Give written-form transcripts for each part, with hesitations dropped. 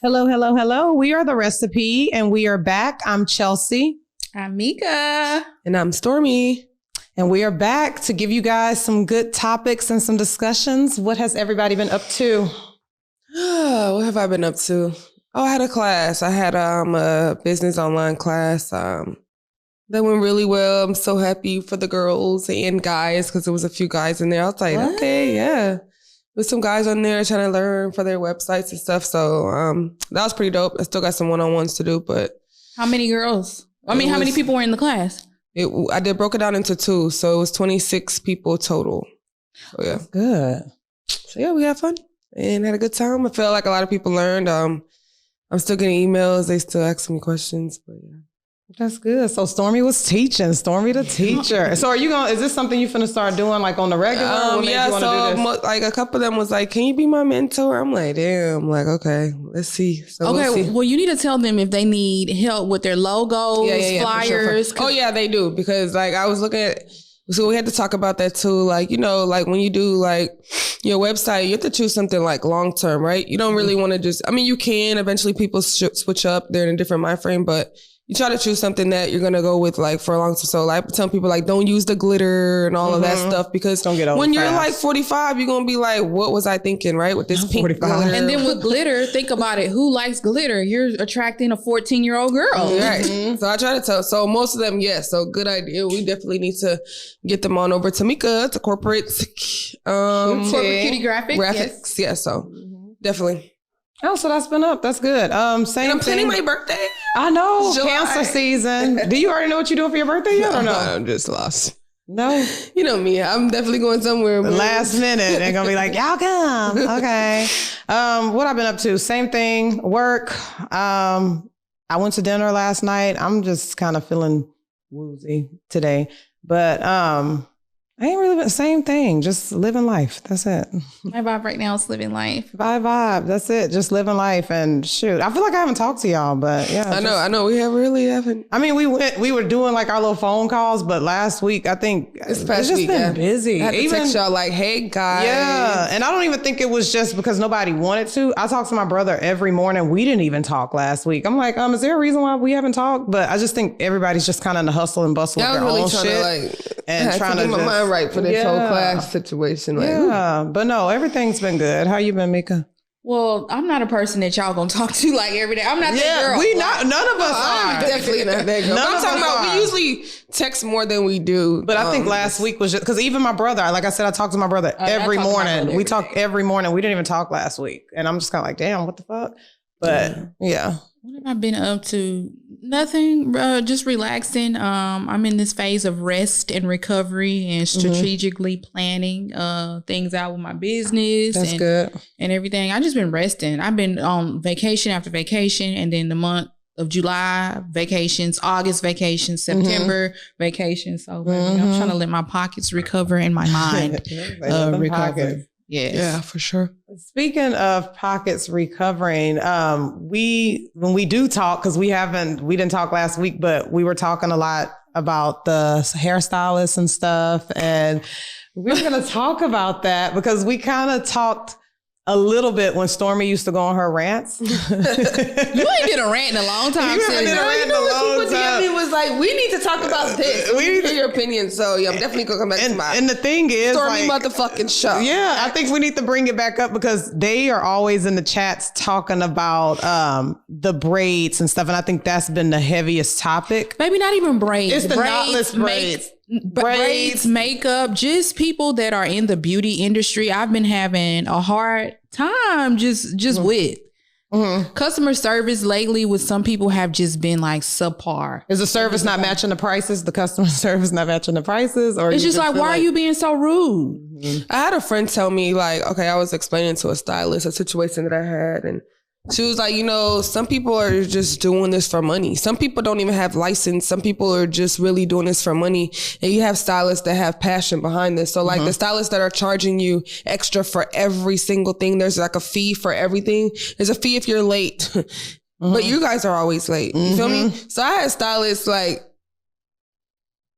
Hello, hello, hello. We are The Recipe and we are back. I'm Chelsea. I'm Mika. And I'm Stormy. And we are back to give you guys some good topics and some discussions. What has everybody been up to? What have I been up to? Oh, I had a class. I had a business online class. That went really well. I'm so happy for the girls and guys because there was a few guys in there. I was like, okay, yeah. There's some guys on there trying to learn for their websites and stuff. So that was pretty dope. I still got some one-on-ones to do, but... How many girls? How many people were in the class? I broke it down into two. So it was 26 people total. So yeah. That's good. So yeah, we had fun and had a good time. I feel like a lot of people learned. I'm still getting emails. They still asking me questions, but yeah. That's good. So Stormy was teaching. Stormy the teacher. So is this something you finna start doing like on the regular? Yeah, so like a couple of them was like, can you be my mentor? I'm like, damn. Like, okay, let's see. So okay, well, you need to tell them if they need help with their logos, flyers. For sure. Oh yeah, they do. Because like I was looking at, so we had to talk about that too. Like, you know, like when you do like your website, you have to choose something like long-term, right? You don't really want to just, I mean, you can eventually people switch up. They're in a different mind frame, but you try to choose something that you're going to go with like for a long time. So like, I tell people like, don't use the glitter and all of that stuff because don't get old when you're fast. like 45, you're going to be like, what was I thinking, right? With this pink glitter. And then with glitter, think about it. Who likes glitter? You're attracting a 14-year-old girl. Right. So I try to tell. So most of them, yes. So good idea. We definitely need to get them on over to Mika, to corporate Corporate cutie graphics. Yeah. So definitely. Oh, so that's been up. That's good. Same I'm thing. planning my birthday. I know. July. Cancer season. Do you already know what you're doing for your birthday yet or no? I'm just lost. No. You know me. I'm definitely going somewhere. Last minute. They're going to be like, y'all come. Okay. What I've been up to? Same thing. Work. I went to dinner last night. I'm just kind of feeling woozy today. But I ain't really been same thing. Just living life. That's it. My vibe right now is living life. Vibe. That's it. Just living life. And shoot, I feel like I haven't talked to y'all, but yeah. I know. We really haven't. I mean, we were doing like our little phone calls, but last week, I think it's just been busy. I had to text y'all like, hey guys. Yeah. And I don't even think it was just because nobody wanted to. I talk to my brother every morning. We didn't even talk last week. I'm like, is there a reason why we haven't talked? But I just think everybody's just kind of in the hustle and bustle with their own shit. And trying to get my mind right for this whole class situation. Like, but no, everything's been good. How you been, Mika? Well, I'm not a person that y'all gonna talk to like every day. I'm not that girl. None of us are. I'm definitely not that girl. I'm talking about we usually text more than we do. But I think last week was just because even my brother, like I said, I talked to my brother every morning. We talk every morning. We didn't even talk last week. And I'm just kind of like, damn, what the fuck? But yeah. What have I been up to? Nothing, just relaxing. I'm in this phase of rest and recovery and strategically planning things out with my business. That's good. And everything. I just been resting. I've been on vacation after vacation, and then the month of July vacations, August vacations, September vacations. So I'm trying to let my pockets recover and my mind recover. Yes. Yeah, for sure. Speaking of pockets recovering, when we do talk, because we didn't talk last week, but we were talking a lot about the hairstylists and stuff. And we're going to talk about that because we kind of talked a little bit when Stormy used to go on her rants. You ain't been a rant in a long time. You haven't been a rant in a long time. It was like, we need to talk about this. We need to hear your opinion. So yeah, I'm definitely going to come back to my and the thing is, Stormy motherfucking show. Yeah, I think we need to bring it back up because they are always in the chats talking about the braids and stuff. And I think that's been the heaviest topic. Maybe not even braids. It's the knotless braids. Braids, makeup, just people that are in the beauty industry. I've been having a hard time just with. Customer service lately with some people have just been like subpar. Is the service not matching the prices? The customer service not matching the prices? Or it's just like, why are you being so rude? I had a friend tell me like, okay, I was explaining to a stylist a situation that I had, and she was like, some people are just doing this for money. Some people don't even have license. Some people are just really doing this for money. And you have stylists that have passion behind this. So like the stylists that are charging you extra for every single thing, there's like a fee for everything. There's a fee if you're late, but you guys are always late. You feel me? So I had stylists like,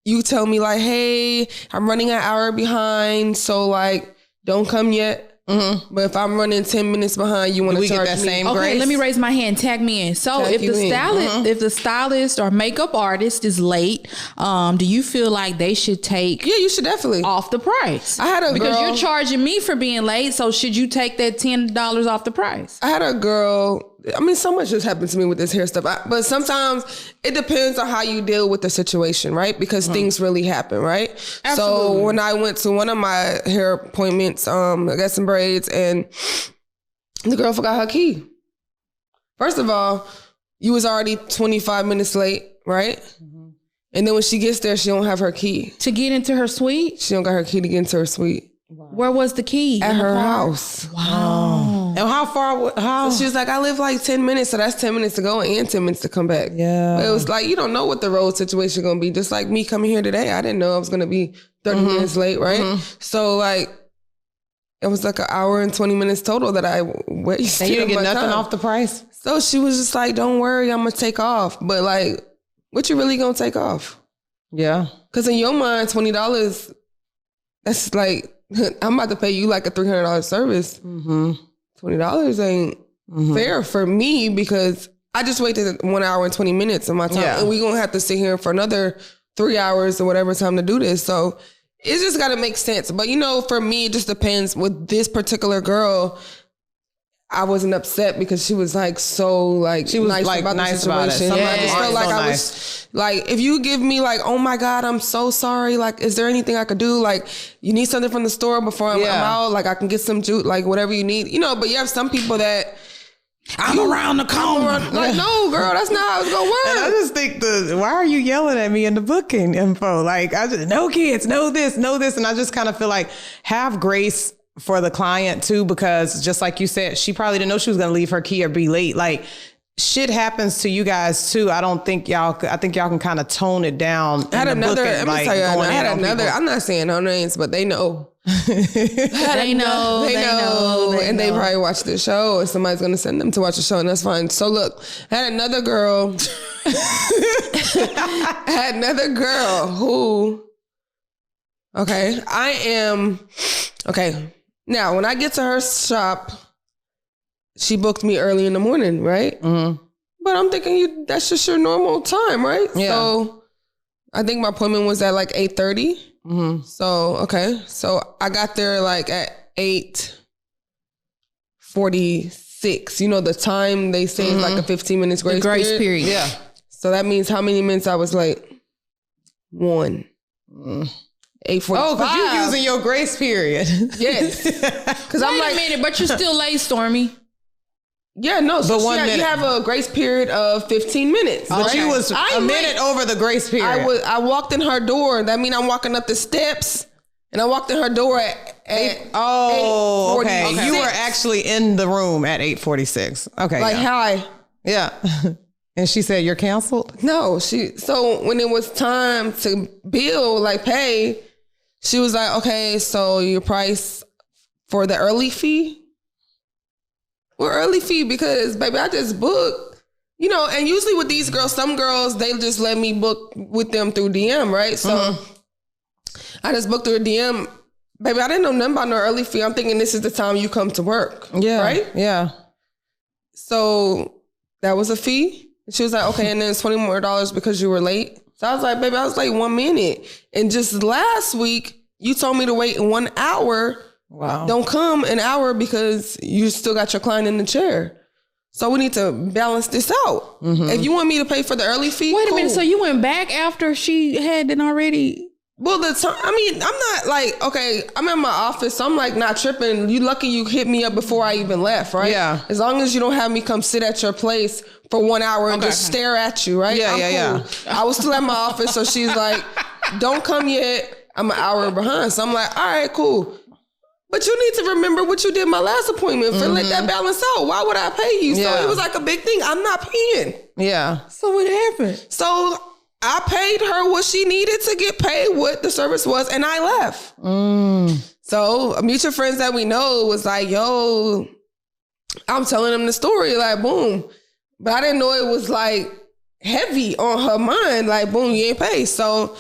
you tell me like, hey, I'm running an hour behind. So like, don't come yet. Mm-hmm. But if I'm running 10 minutes behind, you want to charge get that me? same Okay, grace? let me raise my hand. Tag me in. So Tag if the you in. stylist, if the stylist or makeup artist is late, do you feel like they should take Yeah, you should definitely. off the price? I had a because girl. you're charging me for being late. So should you take that $10 off the price? I had a girl. I mean, so much just happened to me with this hair stuff. But sometimes it depends on how you deal with the situation, right? Because things really happen, right? Absolutely. So when I went to one of my hair appointments, I got some braids, and the girl forgot her key. First of all, you was already 25 minutes late, right? And then when she gets there, she don't have her key. To get into her suite? She don't got her key to get into her suite. Where was the key? At her house. Wow. And how far? How? So she was like, I live like 10 minutes, so that's 10 minutes to go and 10 minutes to come back. Yeah. But it was like, you don't know what the road situation going to be. Just like me coming here today, I didn't know I was going to be 30 minutes late, right? So like, it was like an hour and 20 minutes total that I wasted. And you didn't get my nothing time. off the price? So she was just like, don't worry, I'm going to take off. But like, what you really going to take off? Yeah. Because in your mind, $20, that's like, I'm about to pay you like a $300 service. $20 ain't fair for me because I just waited 1 hour and 20 minutes of my time. Yeah. And we're going to have to sit here for another 3 hours or whatever time to do this. So it's just got to make sense. But, you know, for me, it just depends. With this particular girl, I wasn't upset because she was like so like She was nice like about nice the about it. situation. Somebody I just felt is like so I was like, if you give me like, oh my God, I'm so sorry. Like, is there anything I could do? Like, you need something from the store before I'm out. Like, I can get some juice, like whatever you need. You know, but you have some people that I'm around the corner. like, no, girl, that's not how it's gonna work. And I just think why are you yelling at me in the booking info? Like, I just, no kids, know this. And I just kind of feel like have grace for the client too, because just like you said, she probably didn't know she was going to leave her key or be late. Like shit happens to you guys too. I think y'all can kind of tone it down. I had another, booking, let me tell you, I had another, people. I'm not saying no names, but they know. They know. And they probably watch the show or somebody's going to send them to watch the show and that's fine. So look, I had another girl who, okay, now when I get to her shop, she booked me early in the morning, right? But I'm thinking that's just your normal time, right? Yeah. So I think my appointment was at like 8:30. So, okay. So I got there like at 8:46. You know, the time they say is like a 15 minutes grace period. Yeah. So that means how many minutes I was late? 1. 8:45. Oh, because you're using your grace period. Yes. Because I'm Wait like, a minute, but you're still late, Stormy. yeah, no. So But 1 minute. you have a grace period of 15 minutes. But right? you was I a minute over the grace period. I walked in her door. That means I'm walking up the steps, and I walked in her door at okay. 8:46. You were actually in the room at 8:46. Okay. like, yeah. hi. Yeah. And she said, you're canceled? No, so when it was time to bill, like pay, she was like, okay, so your price for the early fee? Well, early fee because, baby, I just booked. You know, and usually with these girls, some girls, they just let me book with them through DM, right? So I just booked through a DM. Baby, I didn't know nothing about no early fee. I'm thinking this is the time you come to work. Yeah. Right? Yeah. So that was a fee. She was like, okay, and then it's $20 more because you were late. So I was like, baby, I was late 1 minute. And just last week, you told me to wait 1 hour. Wow. Don't come an hour because you still got your client in the chair. So we need to balance this out. If you want me to pay for the early fee, Wait a cool. minute, so you went back after she had it already? Well, the time, I mean, I'm not like, okay, I'm in my office, so I'm like not tripping. You lucky you hit me up before I even left, right? Yeah. As long as you don't have me come sit at your place for 1 hour and just stare at you, right? Yeah, I'm yeah, cool. I was still at my office, so she's like, don't come yet. I'm an hour behind. So I'm like, all right, cool. But you need to remember what you did my last appointment for. Let that balance out. Why would I pay you? Yeah. So it was like a big thing. I'm not paying. Yeah. So what happened? So I paid her what she needed to get paid, what the service was, and I left. So a mutual friends that we know was like, yo, I'm telling them the story, like, boom. But I didn't know it was like heavy on her mind, like, boom, you ain't paid. So,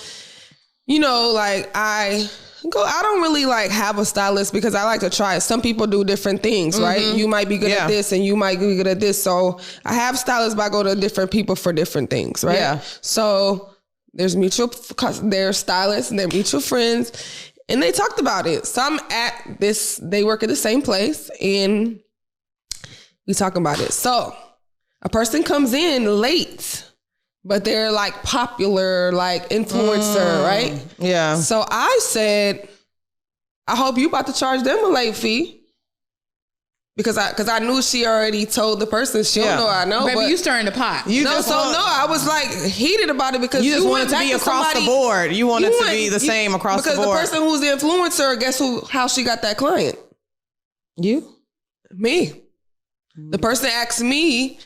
you know, like I I don't really like have a stylist because I like to try it. Some people do different things, right? You might be good at this and you might be good at this. So I have stylists, but I go to different people for different things, right? Yeah. So there's stylists and they're mutual friends, and they talked about it. So I'm at this, they work at the same place, and we talk about it. So a person comes in late, but they're like popular, like influencer, right? Yeah. So I said, I hope you about to charge them a late fee. Because I knew she already told the person. She don't know I know. Baby, you stirring the pot. I was like heated about it because you just wanted to be across the board. You wanted to be the same across the board. Because the person who's the influencer, guess how she got that client? You? Me. The person asked me,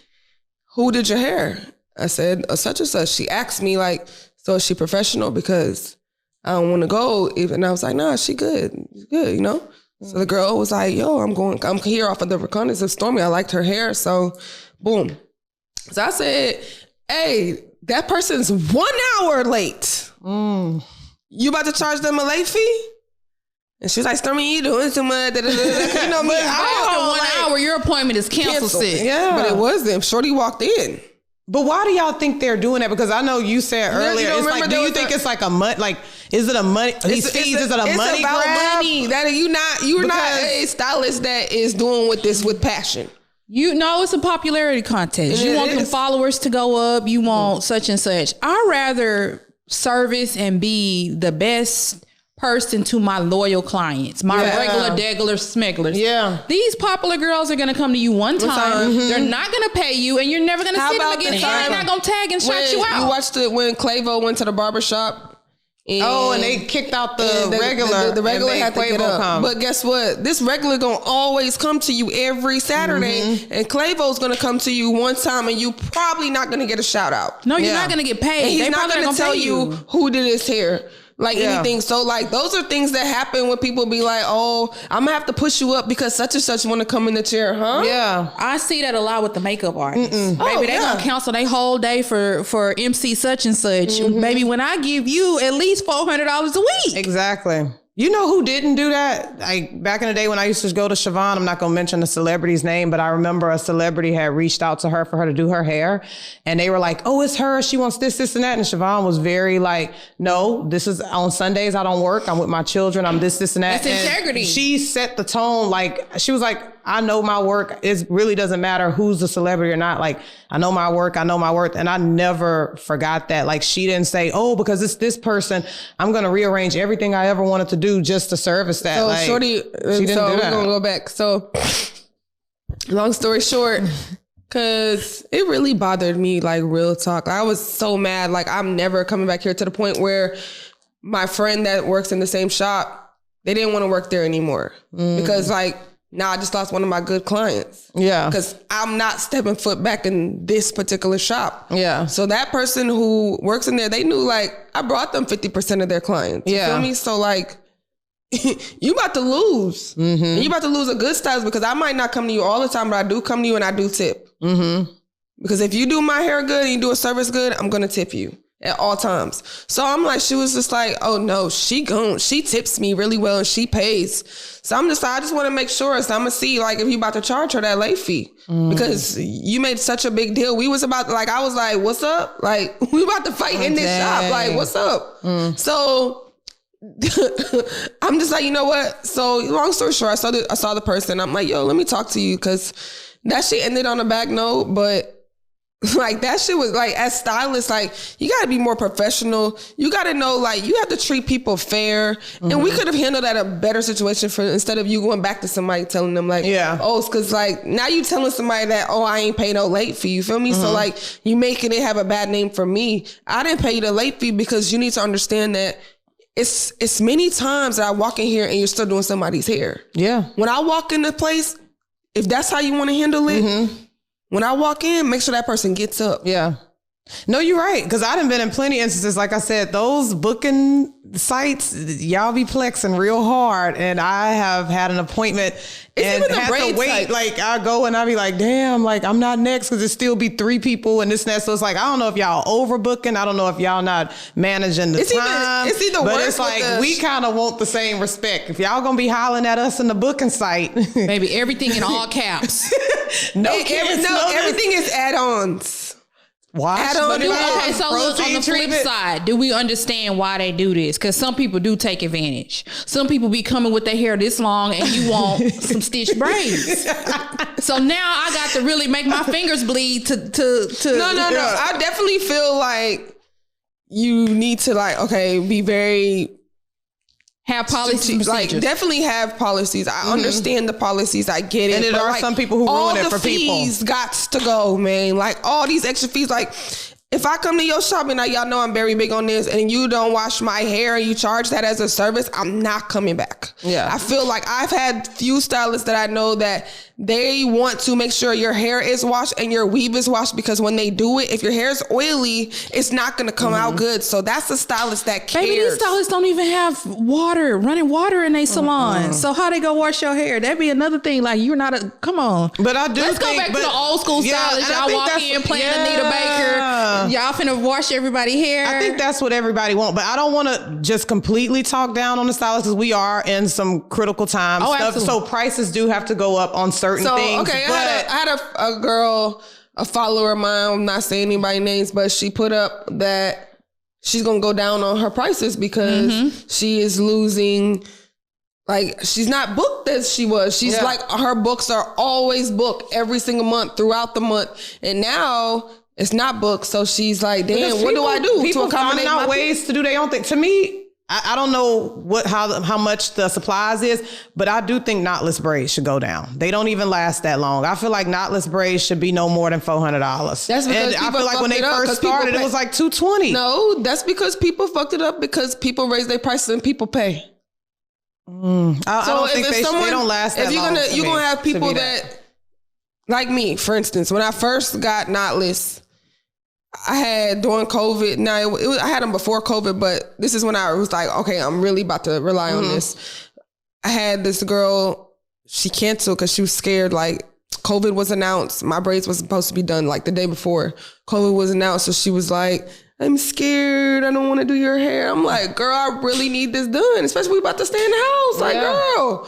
who did your hair? I said, such and such. She asked me like, so is she professional? Because I don't want to go. And I was like, nah, she good. She's good, you know? So the girl was like, yo, I'm here off of the reconnaissance of Stormy. I liked her hair. So boom. So I said, hey, that person's 1 hour late. You about to charge them a late fee? And she was like, Stormy, you doing too much. You know me. After 1 hour, your appointment is canceled. Yeah. But it wasn't. Shorty walked in. But why do y'all think they're doing that? Because I know you said earlier, it's like, do you think it's like a money? Like, is it a money? These fees, is it a money grab? It's about money. That you're not a stylist that is doing with passion. You know, it's a popularity contest. You want the followers to go up. You want such and such. I'd rather service and be the best person to my loyal clients, my regular smegglers. Yeah. These popular girls are going to come to you one time. They're not going to pay you, and you're never going to see them again. And they're not going to tag and shout you out. You watched it when Clavo went to the barbershop. And they kicked out the regular. The regular had to get up. Come. But guess what? This regular gonna always come to you every Saturday, and Clavo's gonna come to you one time, and you probably not gonna get a shout out. No, you're not gonna get paid. And he's not gonna tell you who did his hair. Like anything. So like those are things that happen when people be like, oh, I'm gonna have to push you up because such and such want to come in the chair, huh? Yeah. I see that a lot with the makeup artists. Maybe they gonna cancel their whole day for MC such and such. Maybe when I give you at least $400 a week. Exactly. You know who didn't do that? Like back in the day when I used to go to Siobhan, I'm not going to mention the celebrity's name, but I remember a celebrity had reached out to her for her to do her hair. And they were like, oh, it's her. She wants this, and that. And Siobhan was very like, no, this is on Sundays. I don't work. I'm with my children. I'm this, and that. That's integrity. She set the tone. Like, she was like, I know my work. It really doesn't matter who's the celebrity or not. Like, I know my work. I know my worth. And I never forgot that. Like, she didn't say, oh, because it's this person, I'm going to rearrange everything I ever wanted to do just to service that. So like, Shorty, she didn't do that. We're going to go back. So long story short, because it really bothered me, like real talk. I was so mad. Like, I'm never coming back here, to the point where my friend that works in the same shop, they didn't want to work there anymore. Because like, now I just lost one of my good clients. Yeah. Because I'm not stepping foot back in this particular shop. Yeah. So that person who works in there, they knew like I brought them 50% of their clients. You feel me? So like, you about to lose. And you about to lose a good stylist, because I might not come to you all the time, but I do come to you and I do tip. Because if you do my hair good and you do a service good, I'm going to tip you at all times. So I'm like, she was just like, oh no, she tips me really well and she pays. So I'm just like, I just want to make sure. So I'm going to see like if you about to charge her that late fee, because you made such a big deal. We was about like, I was like, what's up? Like, we about to fight in this shop. Like, what's up? So I'm just like, you know what? So long story short, I saw the person. I'm like, yo, let me talk to you, because that shit ended on a back note. But like, that shit was like, as stylists, like, you got to be more professional. You got to know, like, you have to treat people fair. And we could have handled that a better situation instead of you going back to somebody telling them like, oh, it's because like now you telling somebody that, oh, I ain't pay no late fee. You feel me? So like, you making it have a bad name for me. I didn't pay you the late fee because you need to understand that it's many times that I walk in here and you're still doing somebody's hair. Yeah. When I walk in the place, if that's how you want to handle it, when I walk in, make sure that person gets up. Yeah. No, you're right. Because I done been in plenty of instances. Like I said, those booking sites, y'all be flexing real hard. And I have had an appointment and had to wait. Type. Like I go and I be like, damn, like I'm not next because it still be 3 people and this and that. So it's like, I don't know if y'all overbooking. I don't know if y'all not managing the time. It's either but it's like we kind of want the same respect. If y'all gonna be hollering at us in the booking site, baby, everything in all caps. Everything is add-ons. Okay, so look, on the flip side, do we understand why they do this? Because some people do take advantage. Some people be coming with their hair this long and you want some stitched braids. So now I got to really make my fingers bleed to. No. I definitely feel like you need to be very. Have policies, like definitely have policies. I understand the policies. I get it. And there are some people who ruin it for people. All the fees got to go, man. Like all these extra fees. Like if I come to your shop and y'all know I'm very big on this, and you don't wash my hair and you charge that as a service, I'm not coming back. Yeah, I feel like I've had few stylists that I know that they want to make sure your hair is washed and your weave is washed, because when they do it, if your hair is oily, it's not going to come out good. So that's the stylist that cares. Maybe these stylists don't even have running water in their salon. So how they go wash your hair? That'd be another thing. Like you're not come on. But I do Let's go back to the old school stylists. Y'all walk in playing Anita Baker. Y'all finna wash everybody's hair. I think that's what everybody wants. But I don't want to just completely talk down on the stylists, because we are in some critical times. So prices do have to go up on certain things. Okay, I had a girl, a follower of mine, I'm not saying anybody's names, but she put up that she's going to go down on her prices because she is losing, like, she's not booked as she was. She's like, her books are always booked every single month throughout the month. And now it's not booked. So she's like, damn, what do I do to accommodate finding out ways to do their own thing? To me, I don't know how much the supplies is, but I do think knotless braids should go down. They don't even last that long. I feel like knotless braids should be no more than $400. That's because I feel like when they first started, it was like $220. No, that's because people fucked it up because people raise their prices and people pay. I don't think they don't last that long. You're gonna have people that, like me, for instance, when I first got knotless, I had during COVID. Now I had them before COVID, but this is when I was like, okay, I'm really about to rely on this. I had this girl, she canceled because she was scared. Like COVID was announced. My braids was supposed to be done like the day before COVID was announced. So she was like, I'm scared. I don't want to do your hair. I'm like, girl, I really need this done, especially we about to stay in the house. Like, girl.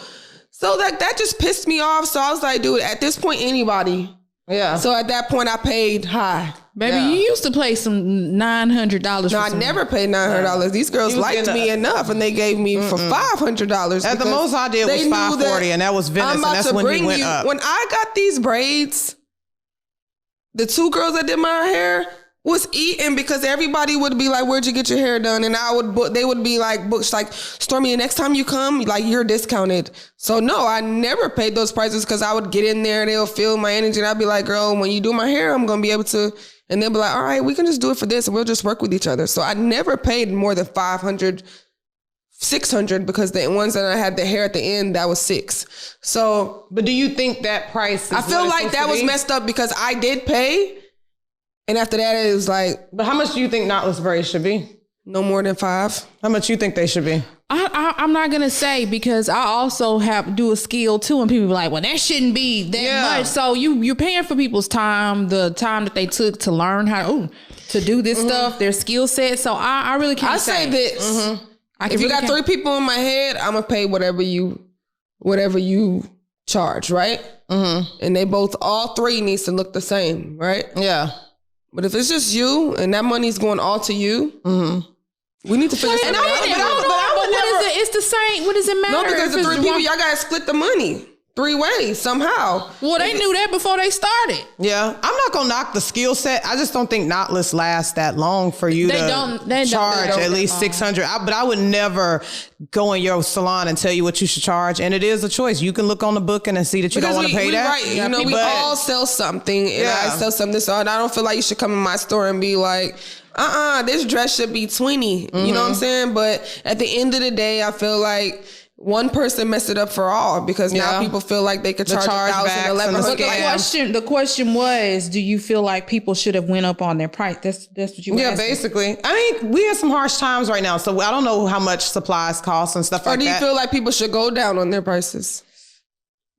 So that just pissed me off. So I was like, dude, at this point, anybody. Yeah. So at that point, I paid high. Baby, you used to pay some $900. No, I never paid $900. These girls liked me enough, and they gave me for $500. At the most I did was $540, and that was Venice, and that's when you went up. When I got these braids, the 2 girls that did my hair was eating because everybody would be like, where'd you get your hair done? And they would be like, books like, Stormy, the next time you come, like, you're discounted. So no, I never paid those prices because I would get in there and they'll feel my energy. And I'd be like, girl, when you do my hair, I'm going to be able to. And they'll be like, all right, we can just do it for this and we'll just work with each other. So I never paid more than $500, $600 because the ones that I had the hair at the end, that was $600. So, but do you think that price? I feel like that was messed up because I did pay. And after that, it was like... But how much do you think knotless braids should be? No more than $500. How much you think they should be? I'm not going to say, because I also do a skill too. And people be like, well, that shouldn't be that much. So you're paying for people's time, the time that they took to learn how to do this stuff, their skill set. So I really can't say. I say this. If you got 3 people in my head, I'm going to pay whatever you charge, right? And they all 3 needs to look the same, right? Yeah. But if it's just you and that money's going all to you, we need to figure something out. But what is it? It's the same. What does it matter? No, because the 3 people, y'all got to split the money 3 ways somehow. Well, they knew that before they started. Yeah. I'm not going to knock the skill set. I just don't think knotless lasts that long for you to charge at least $600. But I would never go in your salon and tell you what you should charge. And it is a choice. You can look on the booking and see that you don't want to pay that. Right. You know, we all sell something. And I sell something. So I don't feel like you should come in my store and be like, this dress should be $20. You know what I'm saying? But at the end of the day, I feel like one person messed it up for all because now people feel like they could charge $1,000, $1,100. The question was, do you feel like people should have went up on their price? That's what you were asking. Basically. I mean, we have some harsh times right now, so I don't know how much supplies cost and stuff like that. Or do you feel like people should go down on their prices?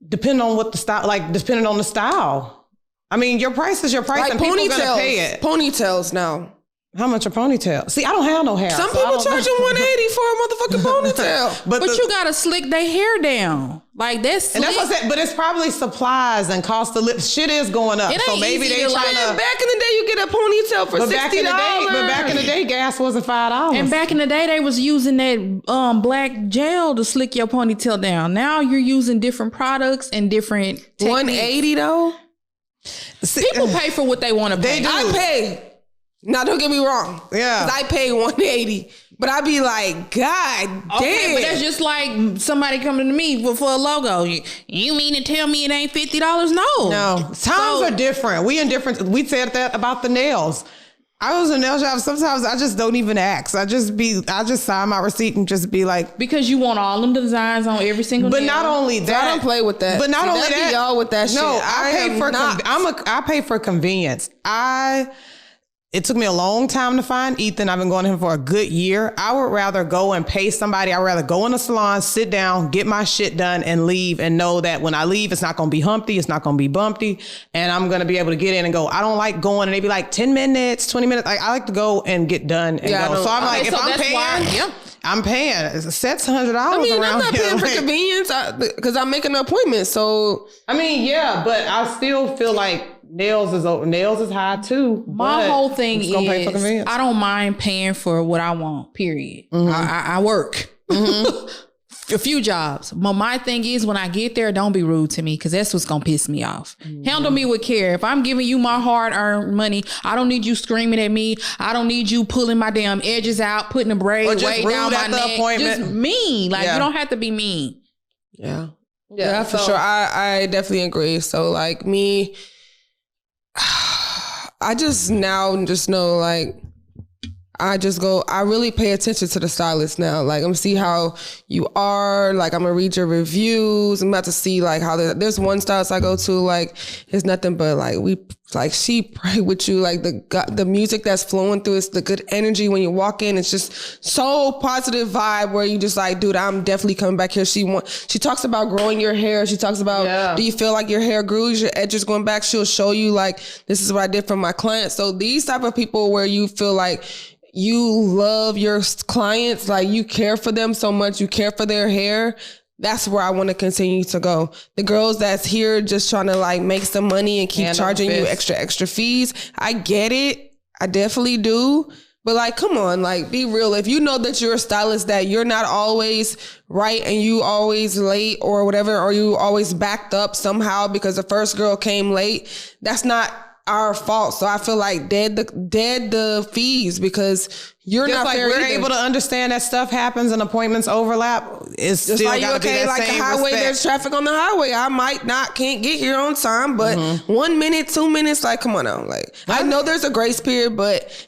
Depending on what the style, depending on the style. I mean, your price is your price, like and people are going to pay it. Ponytails now. How much a ponytail? See, I don't have no hair. Some people charging $180 for a motherfucking ponytail. but you gotta slick their hair down. Like that's slick. And that's what I said. But it's probably supplies and cost of lip. Shit is going up. So maybe they trying to. Back in the day, you get a ponytail for $60. But back in the day, gas wasn't $5. And back in the day, they was using that black gel to slick your ponytail down. Now you're using different products and different techniques. $180 though. People pay for what they want to pay. They do. I pay. Now, don't get me wrong. Yeah. 'Cause I pay $180, but I be like, God damn. Okay, but that's just like somebody coming to me for a logo. You mean to tell me it ain't $50? No. Times are different. We said that about the nails. I was in a nail shop. Sometimes I just don't even ask. I just sign my receipt and just be like. Because you want all them designs on every single nail. But not only that. I don't play with that. But not only that. Y'all with that shit. No, I pay for convenience. It took me a long time to find Ethan. I've been going to him for a good year. I would rather go and pay somebody. I'd rather go in a salon, sit down, get my shit done and leave and know that when I leave, it's not going to be humpty. It's not going to be bumpty. And I'm going to be able to get in and go. I don't like going and they be like 10 minutes, 20 minutes. I like to go and get done and go. So I'm like, if I'm paying, I'm paying. It's $700 around here. I'm not paying for convenience because I'm making an appointment. So, I mean, yeah, but I still feel like nails is high too. My whole thing is I don't mind paying for what I want, period. Mm-hmm. I work a few jobs. But my thing is when I get there, don't be rude to me because that's what's going to piss me off. Mm-hmm. Handle me with care. If I'm giving you my hard-earned money, I don't need you screaming at me. I don't need you pulling my damn edges out, putting a braid way down my neck. Just mean. Like, you don't have to be mean. Yeah, for sure. I definitely agree. So, like, me... I just know like I really pay attention to the stylist now. Like I'm see how you are, like I'm gonna read your reviews. I'm about to see like how there's one stylist I go to, like it's nothing but like she pray with you, like the music that's flowing through, it's the good energy when you walk in. It's just so positive vibe where you just like, dude, I'm definitely coming back here. She talks about growing your hair. She talks about, do you feel like your hair grew? Is your edges going back? She'll show you like, this is what I did for my clients. So these type of people where you feel like you love your clients, like you care for them so much, you care for their hair. That's where I want to continue to go. The girls that's here just trying to like make some money and keep charging you extra fees. I get it. I definitely do. But like, come on, like be real. If you know that you're a stylist, that you're not always right and you always late or whatever, or you always backed up somehow because the first girl came late, that's not our fault. So I feel like dead the fees because you're just not like we're able to understand that stuff happens and appointments overlap. It's just still like gotta be that like same the highway. Respect. There's traffic on the highway. I can't get here on time, but 1 minute, 2 minutes, like come on now. Like I know there's a grace period,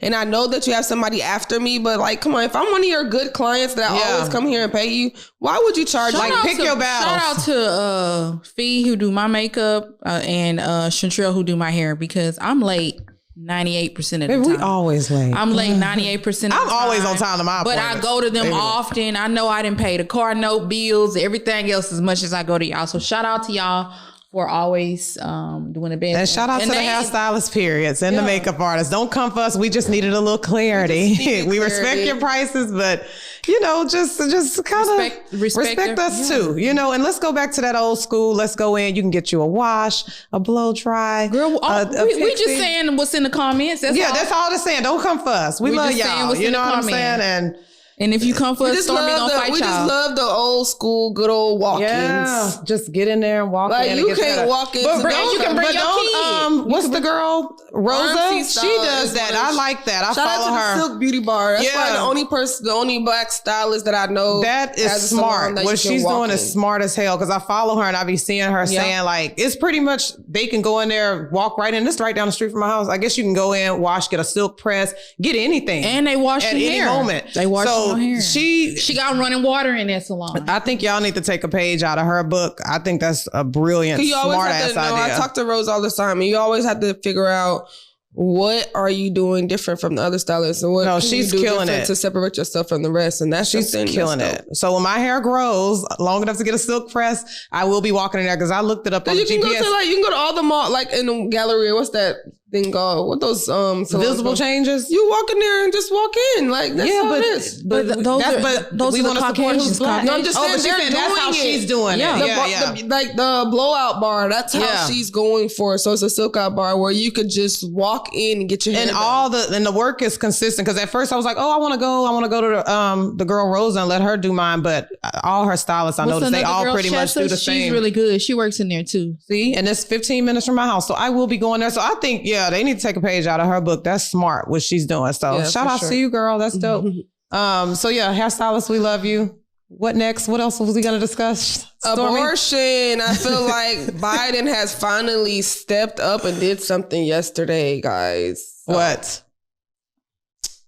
and I know that you have somebody after me, but like come on, if I'm one of your good clients that always come here and pay you, why would you charge? Pick your battles. Shout out to Fee who do my makeup and Chantrell who do my hair because I'm late 98% of the time. We always late. I'm late 98% of the time. I'm always on time to my appointments. But I go to them often. I know I didn't pay the car note, bills, everything else as much as I go to y'all. So shout out to y'all for always doing the best. And shout out to the hairstylist periods and the makeup artists. Don't come for us. We just needed a little clarity. We respect your prices, but you know, just kind of respect us too, you know, and let's go back to that old school. Let's go in. You can get you a wash, a blow dry. Girl, we just saying what's in the comments. That's all they're saying. Don't come for us. We love y'all. You know what I'm saying? And if you come for a storm, we gonna fight y'all. We just love the old school, good old walk-ins. Yeah, just get in there and walk in. Like you can't walk in. But you can bring your kid. What's the girl? Rosa? She does that. I like that. I follow her. Shout out to the Silk Beauty Bar. That's probably the only black stylist that I know. That is smart. What she's doing is smart as hell because I follow her and I be seeing her saying like, it's pretty much, they can go in there, walk right in. This right down the street from my house. I guess you can go in, wash, get a silk press, get anything. And they wash your hair. At any moment. They wash your So hair. she got running water in that salon. I think y'all need to take a page out of her book. I think that's a brilliant, smart ass idea. I talk to Rose all the time, and you always have to figure out what are you doing different from the other stylists, and what she's killing it to separate yourself from the rest. And she's killing it. So when my hair grows long enough to get a silk press, I will be walking in there because I looked it up on the GPS. You can go to all the mall, like in the gallery. What's that thing called? What those visible changes? You walk in there and just walk in, like that's how it is. But those are the Caucasians. No, I'm just saying that's how she's doing it. Like the blowout bar. That's how she's going for. So it's a silk out bar where you could just walk in and get your hair done. And the work is consistent. Because at first I was like, I want to go to the girl Rosa and let her do mine. But all her stylists, I noticed they all pretty much do the same. She's really good. She works in there too. See, and it's 15 minutes from my house, so I will be going there. So I think they need to take a page out of her book. That's smart what she's doing. So shout out to you, girl. That's dope. So hairstylist, we love you. What next? What else was we going to discuss? Abortion. I feel like Biden has finally stepped up and did something yesterday, guys. So what?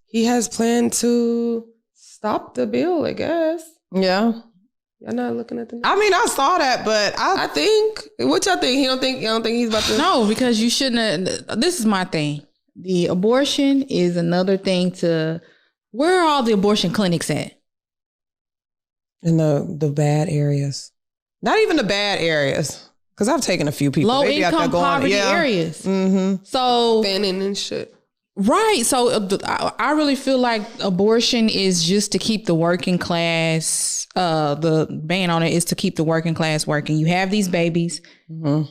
He has planned to stop the bill, I guess. Yeah. Y'all not looking at the news? I mean, I saw that, but I think, what y'all think? Y'all don't think he's about to? No, because you shouldn't have. This is my thing. The abortion is another thing to, where are all the abortion clinics at? In the bad areas. Not even the bad areas. Because I've taken a few people. Low income poverty areas. Mm-hmm. So. Fanning and shit. Right. So I really feel like abortion is just to keep the working class, the ban on it is to keep the working class working. You have these babies and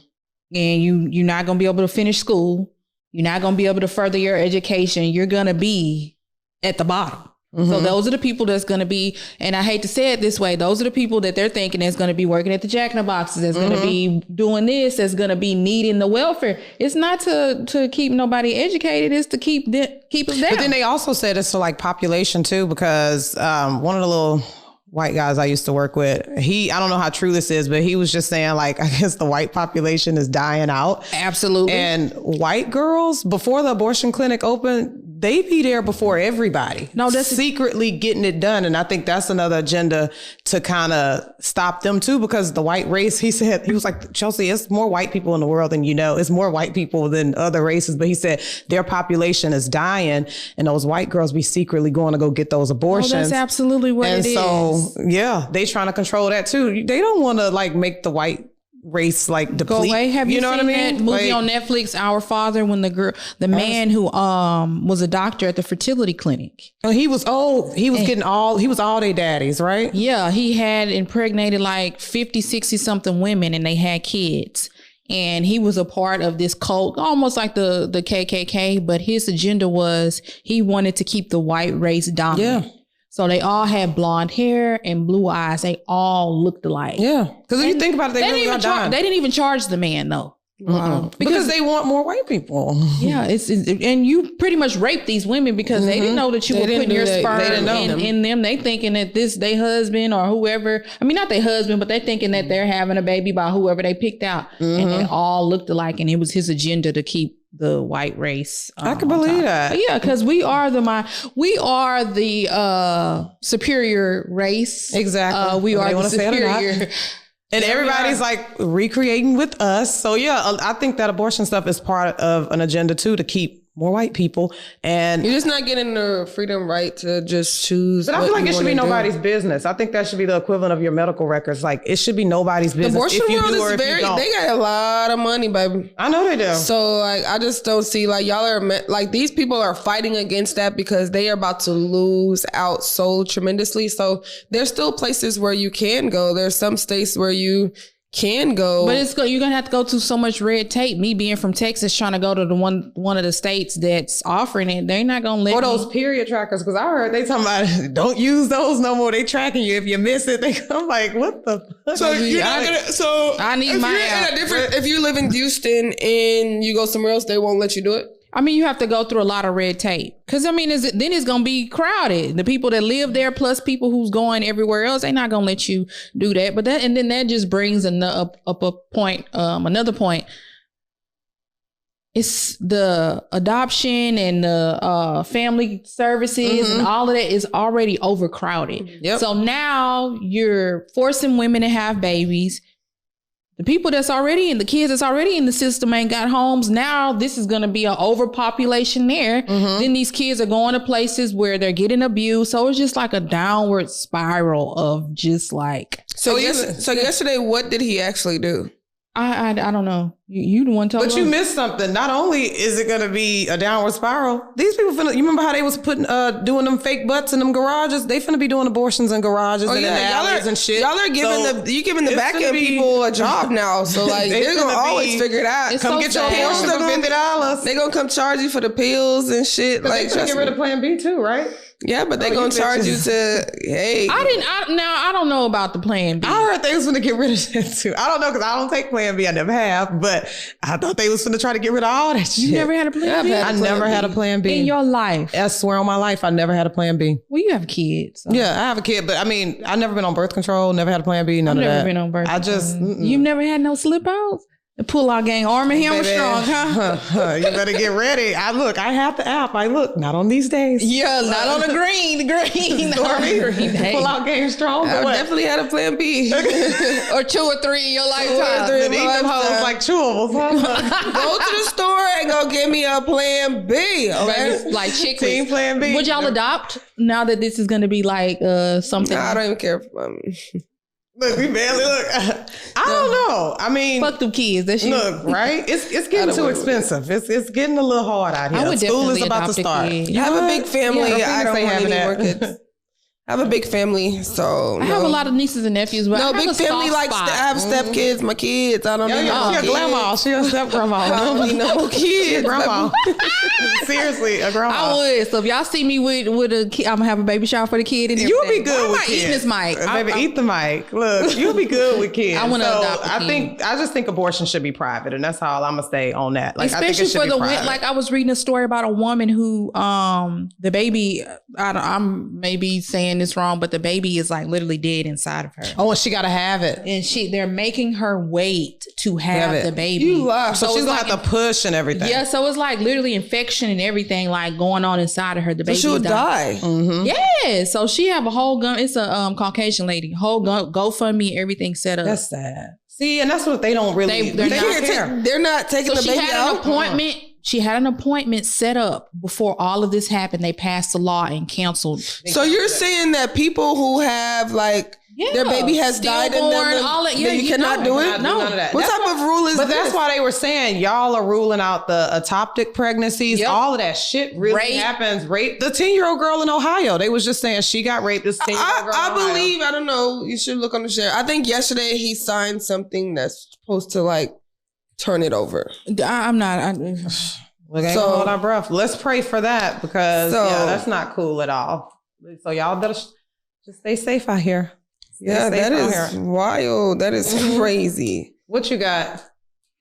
you're not going to be able to finish school. You're not going to be able to further your education. You're going to be at the bottom. Mm-hmm. So those are the people that's going to be, and I hate to say it this way, those are the people that they're thinking that's going to be working at the Jack in the Boxes, that's going to be doing this, that's going to be needing the welfare. It's not to keep nobody educated, it's to keep them down. But then they also said it's for like population too, because one of the little white guys I used to work with, I don't know how true this is, but he was just saying like, I guess the white population is dying out. Absolutely. And white girls, before the abortion clinic opened, they be there before everybody. No, that's secretly getting it done. And I think that's another agenda to kind of stop them too, because the white race, he was like, Chelsea, it's more white people in the world than you know. It's more white people than other races. But he said their population is dying and those white girls be secretly going to go get those abortions. Oh, that's absolutely what it is. And so, they trying to control that too. They don't want to like make the white race like deplete. Go away. Have you seen that movie on Netflix, Our Father, when the man who was a doctor at the fertility clinic? He was all their daddies, right? Yeah, he had impregnated like 50, 60 something women and they had kids. And he was a part of this cult, almost like the KKK, but his agenda was he wanted to keep the white race dominant. Yeah. So they all had blonde hair and blue eyes. They all looked alike. Yeah. Because if you think about it, they really got they didn't even charge the man though. Wow. Because they want more white people. Yeah. And you pretty much raped these women because they didn't know that you were putting your sperm in them. They thinking that this they husband or whoever, I mean, not their husband, but they thinking that they're having a baby by whoever they picked out. And they all looked alike. And it was his agenda to keep the white race. I can believe that. But yeah, because we are the superior race. Exactly. We are the superior. And everybody's like recreating with us. So yeah, I think that abortion stuff is part of an agenda too, to keep more white people. And you're just not getting the freedom right to just choose. But I feel like it should be nobody's business. I think that should be the equivalent of your medical records. Like it should be nobody's business. The abortion world is they got a lot of money, baby. I know they do. So like, I just don't see like y'all are like, these people are fighting against that because they are about to lose out so tremendously. So there's still places where you can go. There's some states where you can go, but you're gonna have to go through so much red tape. Me being from Texas, trying to go to the one of the states that's offering it, they're not gonna let. Or those period trackers, because I heard they talking about don't use those no more. They tracking you if you miss it. I'm like, what the fuck? So you're not gonna. So I need my app. If you live in Houston and you go somewhere else, they won't let you do it. I mean, you have to go through a lot of red tape. Because, I mean, then it's going to be crowded. The people that live there plus people who's going everywhere else, they're not going to let you do that. But then that just brings another point. it's the adoption and the family services and all of that is already overcrowded. Yep. So now you're forcing women to have babies. The people that's already in the kids that's already in the system ain't got homes. Now this is going to be an overpopulation there. Then these kids are going to places where they're getting abused. So it's just like a downward spiral of just like. So yesterday, what did he actually do? I don't know. You the one told me. But you missed something. Not only is it going to be a downward spiral, these people finna, you remember how they was putting, doing them fake butts in them garages? They finna be doing abortions in garages and in alleys and shit. Y'all are giving you giving the back end people a job now. So like they're gonna always figure it out. Come get your abortion for $50. They're gonna come charge you for the pills and shit. Like they get rid of Plan B too, right? Yeah, but they gonna charge you to, hey. I don't know about the Plan B. I heard they was gonna get rid of that too. I don't know, because I don't take Plan B. I never have, but I thought they was gonna try to get rid of all that shit. You never had a Plan B? I never had a Plan B. In your life? I swear on my life, I never had a Plan B. Well, you have kids. So. Yeah, I have a kid, but I mean, I've never been on birth control, never had a Plan B, none of that. I've never been on birth control. You've never had no slip outs? The pull-out gang, Arm & Hammer strong, huh? You better get ready. I have the app. Not on these days. Yeah, not on the green. Pull-out game strong. I definitely had a Plan B. Or 2 or 3 in your lifetime. Eat them hoes like chewables, huh? Go to the store and go get me a Plan B. Okay? Like chicklets. Team Plan B. Would y'all adopt now that this is going to be like something? Nah, I don't even care. Look, we barely look. I don't know. I mean, fuck them kids. That shit. Look, right? It's getting too expensive. It's getting a little hard out here. I would School is definitely about to start. I have a big family. Yeah, I don't want any more kids. I have a big family, so I have a lot of nieces and nephews. But no, big family like I have step kids. My kids, I don't need no She a kids. grandma. She a step grandma. I don't need no kids. Grandma. Seriously, a grandma. I would. So if y'all see me with a kid, I'm gonna have a baby shower for the kid. And you'll be good with kids. kids. Eating this mic, baby. Eat the mic. Look, you'll be good with kids. I want to adopt. I just think abortion should be private, and that's all I'm gonna stay on that. Like, especially I think it should for be the private. like I was reading a story about a woman who the baby. I'm maybe saying this wrong, but the baby is like literally dead inside of her. Oh, and she gotta have it, and they're making her wait to have the baby. You lie. So she's gonna have to push and everything. Yeah, so it's like literally infection and everything like going on inside of her. The baby she would die. Mm-hmm. Yeah, so she have a whole gun. It's a Caucasian lady, whole GoFundMe, everything set up. That's sad. See, and that's what they don't really. They're not taking the baby out. She had an appointment. She had an appointment set up before all of this happened. They passed a law and canceled. So you're saying that people who have like their baby has died in them, all that, you cannot do it? No. None of that. What type of rule is But this? that's why they were saying y'all are ruling out the ectopic pregnancies. Yep. All of that shit really happens. Rape the 10-year-old girl in Ohio. They was just saying she got raped. This 10-year-old girl. I believe. I don't know. You should look on the share. I think yesterday he signed something that's supposed to like turn it over. I'm not. Look, ain't gonna hold our breath. Let's pray for that because that's not cool at all. So y'all better just stay safe out here. Yeah, that is wild. That is crazy. What you got,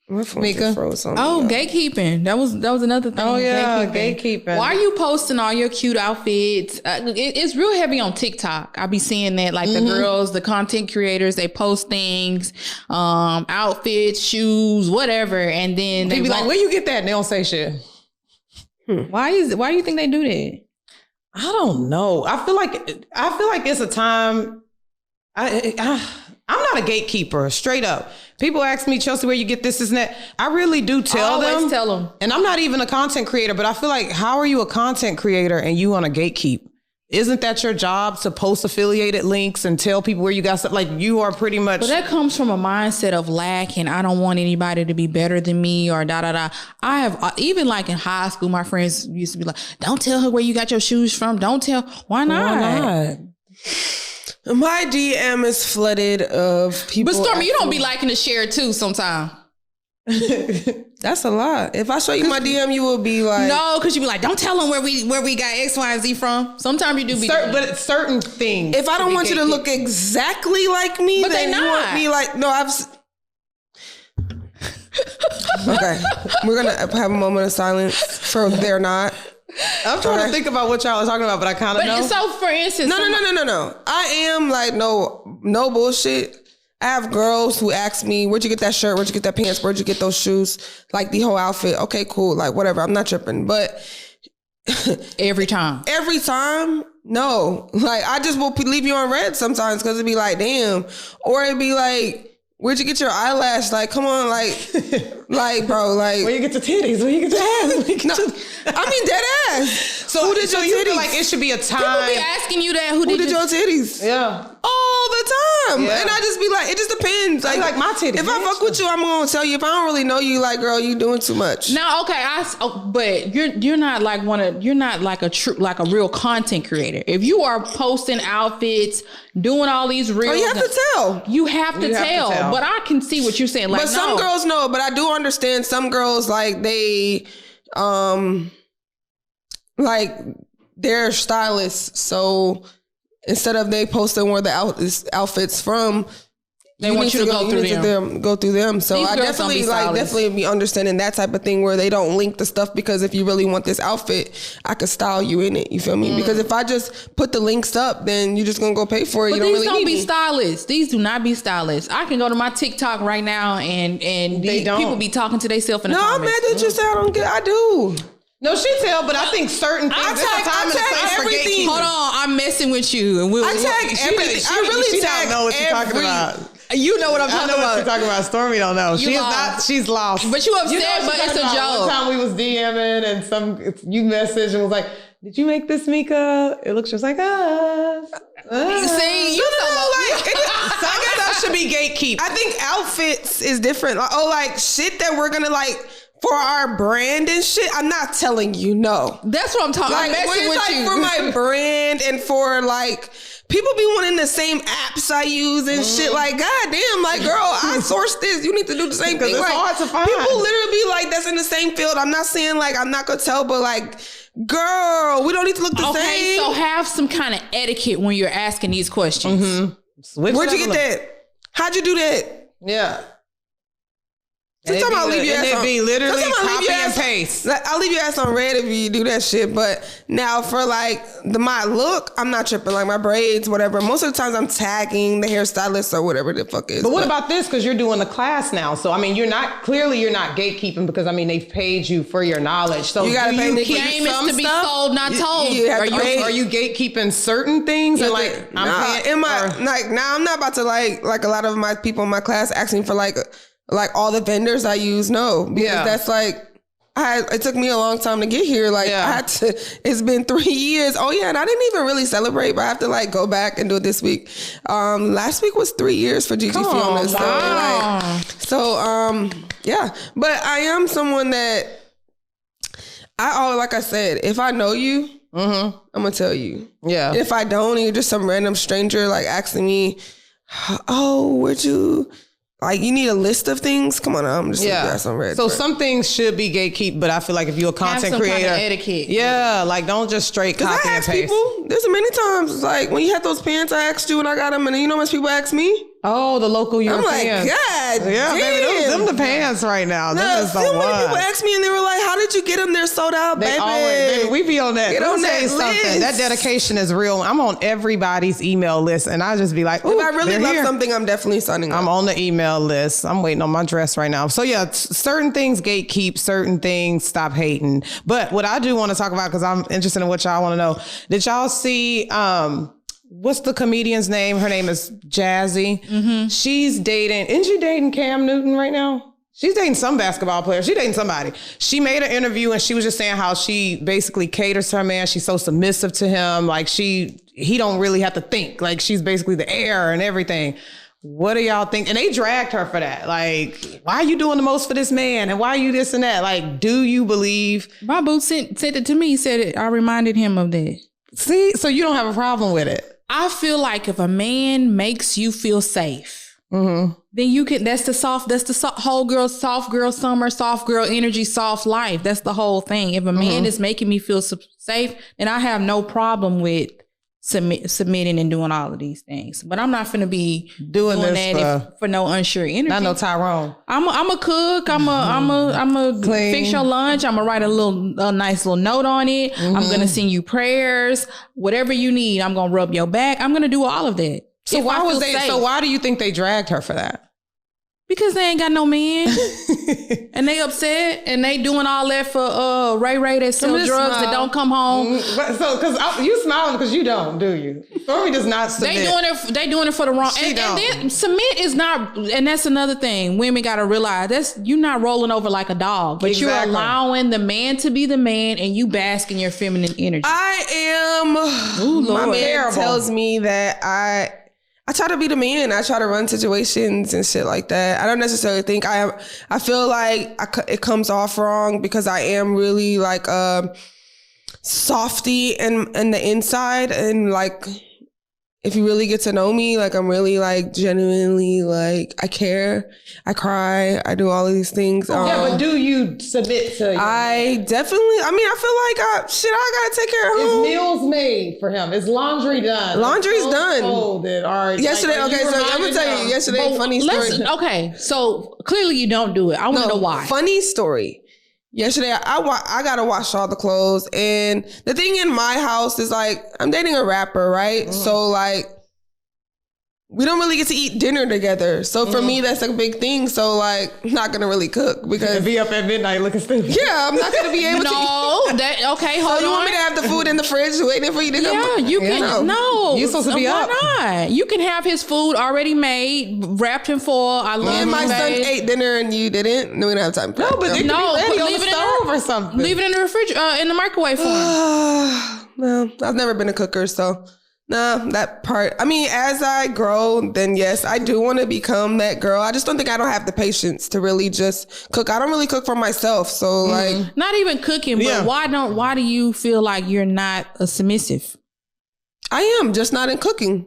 Mika? Gatekeeping. That was another thing. Oh yeah, gatekeeping. Why are you posting all your cute outfits? It's real heavy on TikTok. I be seeing that like the girls, the content creators, they post things, outfits, shoes, whatever, and then they be like, "Where you get that?" And they don't say shit. Why do you think they do that? I don't know. I feel like it's a time. I'm not a gatekeeper, straight up. People ask me, Chelsea, where you get this and that. I really do tell them. I always tell them. And I'm not even a content creator, but I feel like, how are you a content creator and you want to gatekeep? Isn't that your job to post affiliated links and tell people where you got stuff? Like, you are pretty much. But that comes from a mindset of lack and I don't want anybody to be better than me or da-da-da. I have, even like in high school, my friends used to be like, don't tell her where you got your shoes from. Don't tell. Why not? Why not? My DM is flooded of people. But Stormy, you don't be liking to share too sometimes. That's a lot. If I show you my DM, you will be like, no, because you be like, don't tell them where we got X, Y, and Z from. Sometimes you do be, but it's certain things. If I don't want you to look exactly like me, but then you want me like, no, okay, we're gonna have a moment of silence for they're not. I'm trying to think about what y'all are talking about, but I kind of know. So for instance, no. I am like no bullshit. I have girls who ask me, where'd you get that shirt? Where'd you get that pants? Where'd you get those shoes? Like the whole outfit. Okay, cool. Like whatever. I'm not tripping. But every time, no. Like I just will leave you on red sometimes because it'd be like, damn. Or it'd be like, where'd you get your eyelash? Like, come on, like, bro, like. Where you get your titties? Where you get your ass? I mean, dead ass. So who did your you titties? feel like it should be a time. people be asking you that. Who did your titties? Yeah. All the time. Yeah. And I just be like, it just depends. Like my titties. If I fuck with you, I'm going to tell you. If I don't really know you, like, girl, you doing too much. No, okay, but you're not like you're not like a real content creator. If you are posting outfits, doing all these reels, you have to tell. You have to tell. But I can see what you're saying. Like, but some girls know. But I do understand some girls like they, like they're stylists. So instead of they posting where the outfits from. They want you to go through them. So I definitely be understanding that type of thing where they don't link the stuff because if you really want this outfit, I could style you in it. You feel me? Because if I just put the links up, then you're just gonna go pay for it. But these don't be stylists. These do not be stylists. I can go to my TikTok right now and people be talking to themselves in the comments. No, I'm mad that you say I don't get. I do. No, she tell, but I think certain things. I tag everything. Hold on, I'm messing with you. And I tag everything. I really tag know what you're talking about. You know what I'm talking about. I know what you're talking about. Stormy don't know. She's lost. But you upset, but it's a joke. One time we was DMing and you messaged and was like, did you make this, Mika? It looks just like us. See, you some stuff should be gatekeep. I think outfits is different. Like shit that we're gonna like for our brand and shit. I'm not telling you no. That's what I'm talking. Like, I'm messing with you for my brand and for like. People be wanting the same apps I use and shit. Like, goddamn, like, girl, I sourced this. You need to do the same thing. It's like, hard to find. People literally be like, that's in the same field. I'm not saying like I'm not gonna tell, but like, girl, we don't need to look the same. Okay, so have some kind of etiquette when you're asking these questions. Mm-hmm. Where'd you get that? How'd you do that? Yeah. Sometimes I'll leave your ass on. Be literally copy and paste. I'll leave your ass on red if you do that shit. But now for like my look, I'm not tripping. Like my braids, whatever. Most of the times I'm tagging the hairstylist or whatever the fuck is. But what about this? Because you're doing the class now. So I mean, you're not gatekeeping because I mean they've paid you for your knowledge. So you gotta pay the game is to be sold, not told. Are you gatekeeping certain things? And like now I'm not about to like a lot of my people in my class asking for like all the vendors I use. No, because that's like it took me a long time to get here. Like I had to. It's been 3 years. Oh yeah, and I didn't even really celebrate, but I have to like go back and do it this week. Last week was 3 years for Gigi Fiona's. Wow. Yeah. But I am someone that like I said, if I know you, I'm gonna tell you. Yeah. If I don't, and you're just some random stranger like asking me, oh, where'd you? Like, you need a list of things? Come on, I'm just on red. So some things should be gatekeep, but I feel like if you're a content creator, kind of etiquette. Yeah, like don't just straight copy and paste. People, there's many times, like when you had those pants, I asked you and I got them, and you know how much people ask me? Oh, the local Europeans. I'm like, God yeah, damn. baby, them the pants right now. Them is the so one. many people ask me and they were like, how did you get them? They're sold out, baby. We be on that. Get on that list. Something. That dedication is real. I'm on everybody's email list and I just be like, if I really love something, I'm definitely signing up. I'm on the email list. I'm waiting on my dress right now. So yeah, certain things gatekeep, certain things stop hating. But what I do want to talk about, because I'm interested in what y'all want to know, did y'all see what's the comedian's name? Her name is Jazzy. Mm-hmm. She's dating, isn't she dating Cam Newton right now? She's dating some basketball player. She's dating somebody. She made an interview and she was just saying how she basically caters to her man. She's so submissive to him. Like he don't really have to think. Like she's basically the heir and everything. What do y'all think? And they dragged her for that. Like, why are you doing the most for this man? And why are you this and that? Like, do you believe? My boo said it to me. Said it. I reminded him of that. See, so you don't have a problem with it. I feel like if a man makes you feel safe, then you can, that's the whole girl, soft girl summer, soft girl energy, soft life. That's the whole thing. If a man is making me feel safe, then I have no problem with submitting and doing all of these things. But I'm not finna be doing that for no unsure energy. Not no Tyrone. I'm a cook. I'm a fix your lunch. I'm gonna write a nice little note on it. I'm gonna send you prayers. Whatever you need, I'm gonna rub your back. I'm gonna do all of that. So if why I was feel they? safe. So why do you think they dragged her for that? Because they ain't got no man, and they upset, and they doing all that for Ray that sell drugs that don't come home. But so because you smiling because you don't, do you? Stormy does not submit. They doing it for the wrong. And then submit is not, and that's another thing. Women got to realize you're not rolling over like a dog, but you're allowing the man to be the man, and you bask in your feminine energy. I am. Ooh, Lord. My man tells me that I try to be the man. I try to run situations and shit like that. I don't necessarily think I am. I feel like it comes off wrong because I am really like softy in the inside, and like if you really get to know me, like I'm really like genuinely like I care, I cry, I do all of these things. Yeah, but do you submit to? I definitely. I mean, I feel like I gotta take care of him. Is meals made for him? Is laundry done? Laundry's done. Folded. Or yesterday, like, okay, so I'm gonna tell you yesterday. Funny story. Okay, so clearly you don't do it. I want to know why. Funny story. Yesterday, I gotta wash all the clothes, and the thing in my house is like I'm dating a rapper, right? So like we don't really get to eat dinner together. So for me, that's a big thing. So like I'm not gonna really cook because be up at midnight looking stupid. Yeah, I'm not gonna be able to. Okay, hold on. So you want me to have the food in the fridge waiting for you to come? Yeah, you can. No, you're supposed to be up. Why not? You can have his food already made, wrapped in foil. I love. And my son ate dinner and you didn't. No, we don't have time. No, but leave it on the stove or something. Leave it in the refrigerator, in the microwave for him. No, I've never been a cooker, so. No, that part. I mean, as I grow, then yes, I do want to become that girl. I just don't think I don't have the patience to really just cook. I don't really cook for myself. So like not even cooking, but why do you feel like you're not a submissive? I am just not in cooking.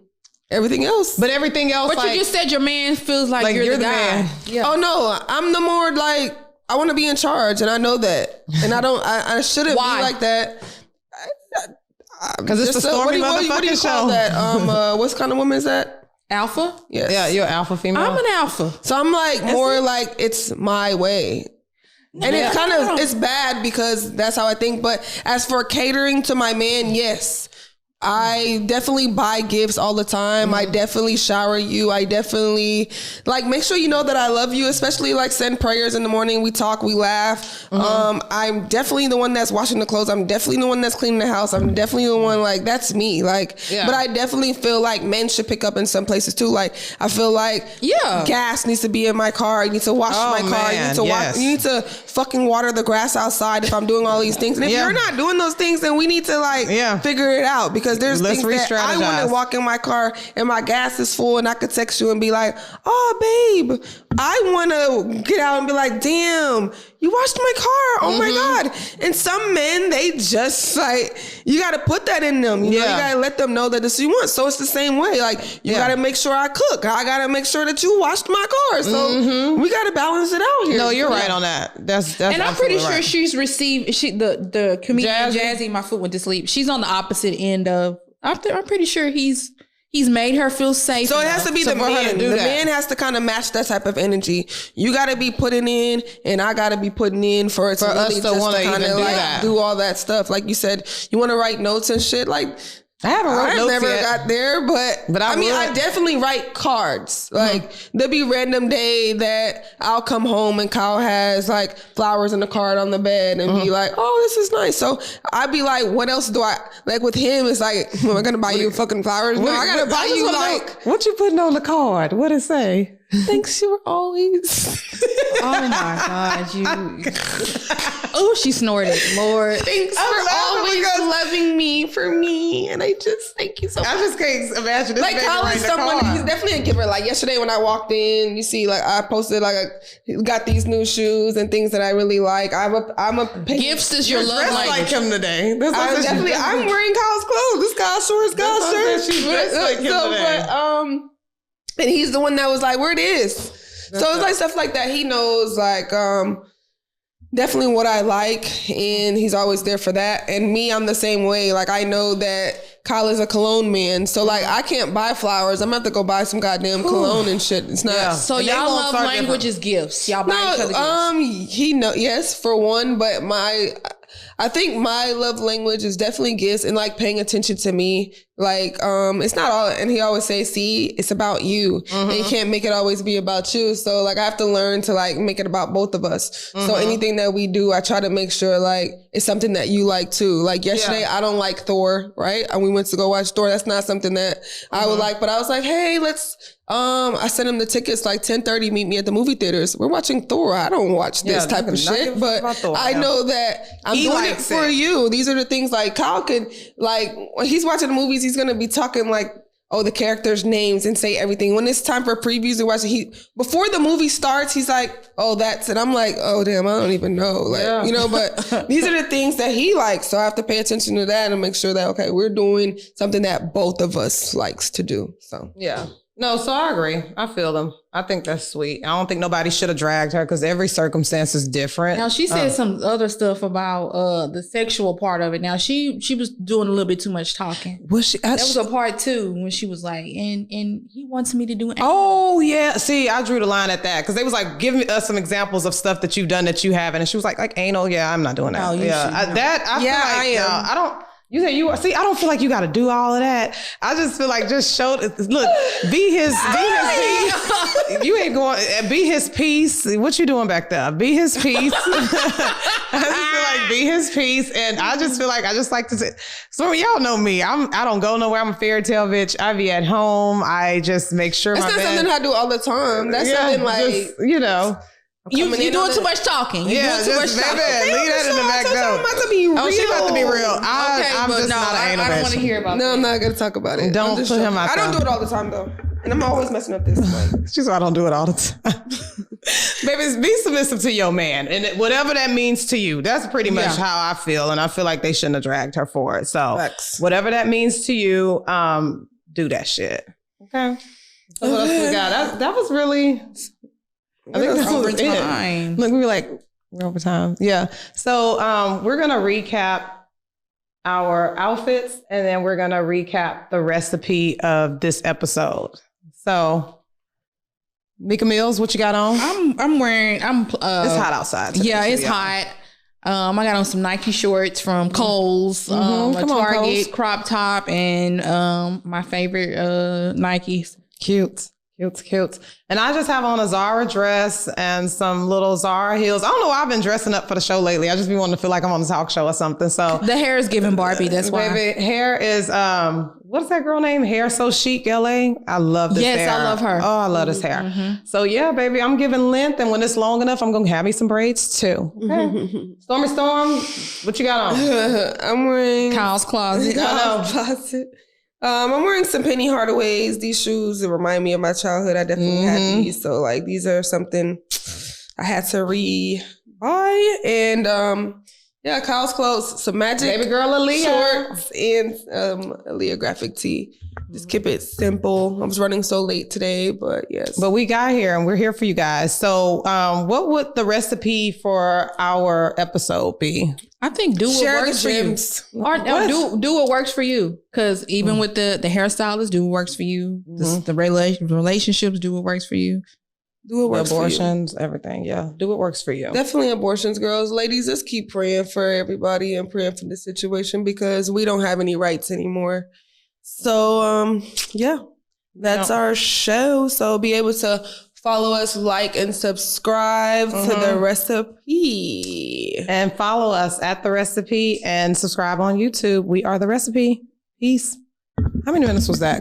Everything else. But everything else. But like, you just said your man feels like you're the guy. Man. Yeah. Oh no, I'm the more like I want to be in charge, and I know that. And I shouldn't be like that. Because it's the Stormy motherfucking what do you call show. That? What kind of woman is that? Alpha? Yes. Yeah, you're an alpha female. I'm an alpha. So I'm like more like it's my way. And it's kind of, it's bad because that's how I think. But as for catering to my man, yes. I definitely buy gifts all the time. I definitely shower you. I definitely like make sure you know that I love you, especially like send prayers in the morning. We talk, we laugh. I'm definitely the one that's washing the clothes. I'm definitely the one that's cleaning the house. I'm definitely the one like that's me. Like, but I definitely feel like men should pick up in some places too. Like I feel like gas needs to be in my car. You need to wash my car. You need to wash, you need to fucking water the grass outside if I'm doing all these things. And if you're not doing those things, then we need to like figure it out because there's things that I want to walk in my car and my gas is full and I could text you and be like, oh, babe, I want to get out and be like, damn, you washed my car. Oh my God. And some men, they just like, you got to put that in them. You know, you got to let them know that this is what you want. So it's the same way. Like, you got to make sure I cook. I got to make sure that you washed my car. So we got to balance it out here. No, you're right on that. That's and I'm pretty sure right. she's received, the comedian Jazzy, my foot went to sleep. She's on the opposite end of, I'm pretty sure he's made her feel safe. So it has to be the man. The man has to kind of match that type of energy. You got to be putting in, and I got to be putting in for it to really us to want to kind of like do all that stuff. Like you said, you want to write notes and shit. Like I never got there, but I mean, I definitely write cards. Like there'll be random day that I'll come home and Kyle has like flowers in the card on the bed and be like, oh, this is nice. So I'd be like, what else do I like with him? It's like, am I gonna buy you fucking flowers? No, I gotta buy you like, what you putting on the card? What it say? Thanks, you were always. Oh my God, you. Oh, she snorted. Lord. Thanks for always loving me for me. And I just thank you so much. I just can't imagine this. Like Kyle is someone, he's definitely a giver. Like yesterday when I walked in, you see, like I posted like got these new shoes and things that I really like. I'm a gifts is your love language. Like him today. I'm wearing Kyle's clothes. This guy's shorts, Kyle's shirt. She's dressed like him today. But and he's the one that was like, where it is. So it's like stuff like that. He knows like definitely what I like, and he's always there for that. And me, I'm the same way. Like I know that Kyle is a cologne man, so like I can't buy flowers. I'm gonna have to go buy some goddamn cologne and shit. It's not. Yeah. So y'all love language is gifts. Y'all buy each other gifts. He know yes for one, but I think my love language is definitely gifts and like paying attention to me Like, it's not all, and he always says, see, it's about you. And you can't make it always be about you. So like, I have to learn to like make it about both of us. So anything that we do, I try to make sure like it's something that you like too. Like yesterday, I don't like Thor, right? And we went to go watch Thor. That's not something that I would like, but I was like, hey, let's, I sent him the tickets like 10:30, meet me at the movie theaters. We're watching Thor. I don't watch this type of shit, but I know that I'm doing it for you. These are the things like Kyle can, like when he's watching the movies, he's going to be talking like, oh, the characters' names and say everything. When it's time for previews and watching, before the movie starts, he's like, oh, that's it. I'm like, oh, damn, I don't even know. Like, you know, but these are the things that he likes. So I have to pay attention to that and make sure that, okay, we're doing something that both of us likes to do. So, yeah. No, so I agree. I feel them. I think that's sweet. I don't think nobody should have dragged her because every circumstance is different. Now she said some other stuff about the sexual part of it. Now she was doing a little bit too much talking. Was she? That was a part two when she was like, and he wants me to do. Oh yeah. See, I drew the line at that because they was like, give us some examples of stuff that you've done that you haven't, and she was like anal. Yeah, I'm not doing that. Oh, yeah, I feel like, I am. I don't. You say you are. See, I don't feel like you got to do all of that. I just feel like just show. Look, be his piece. You ain't going. Be his piece. What you doing back there? Be his piece. I just feel like be his piece, and I just feel like I just like to say. So y'all know me. I don't go nowhere. I'm a fairy tale bitch. I be at home. I just make sure. That's not something I do all the time. That's something like just, you know. You're doing too much talking. You're doing too much talking. Leave that in the back door. I'm about to be real. Oh, she about to be real. I'm but just no, not an anal bitch. I don't want to hear about that. No, I'm not going to talk about it. Don't put him out I don't do it all the time, though. And I'm always messing up this. Like. She's why I don't do it all the time. Baby, be submissive to your man. And whatever that means to you, that's pretty much how I feel. And I feel like they shouldn't have dragged her for it. So whatever that means to you, do that shit. Okay. So what else we got? That was really... I think that's over time. Look, we were like, we're over time. Yeah. So we're going to recap our outfits and then we're going to recap the recipe of this episode. So, Mika Mills, what you got on? I'm wearing, it's hot outside today. Yeah, it's hot. I got on some Nike shorts from Kohl's, a Target crop top and my favorite Nikes. Cute. And I just have on a Zara dress and some little Zara heels. I don't know why I've been dressing up for the show lately. I just be wanting to feel like I'm on a talk show or something. So the hair is giving Barbie. That's why. Baby, hair is, what's that girl name? Hair So Chic LA. I love this hair. Yes, I love her. Oh, I love this hair. So yeah, baby, I'm giving length. And when it's long enough, I'm going to have me some braids too. Okay. Stormy Storm, what you got on? I'm wearing Kyle's Closet. Kyle's Closet. I'm wearing some Penny Hardaways. These shoes remind me of my childhood. I definitely had these. So like these are something I had to re-buy. And Kyle's clothes, some Magic Baby girl Aaliyah shorts and Aaliyah graphic tee. Just keep it simple. I was running so late today, but yes. But we got here and we're here for you guys. So what would the recipe for our episode be? I think do what works for you. Or do what works for you. Because even with the hairstylist, do what works for you. The relationships, do what works for you. Do what works abortions, for you. Everything. Yeah. Do what works for you. Definitely abortions, girls. Ladies, just keep praying for everybody and praying for the situation because we don't have any rights anymore. So, that's our show. So be able to follow us, like, and subscribe to The Recipe. And follow us at The Recipe and subscribe on YouTube. We are The Recipe. Peace. How many minutes was that?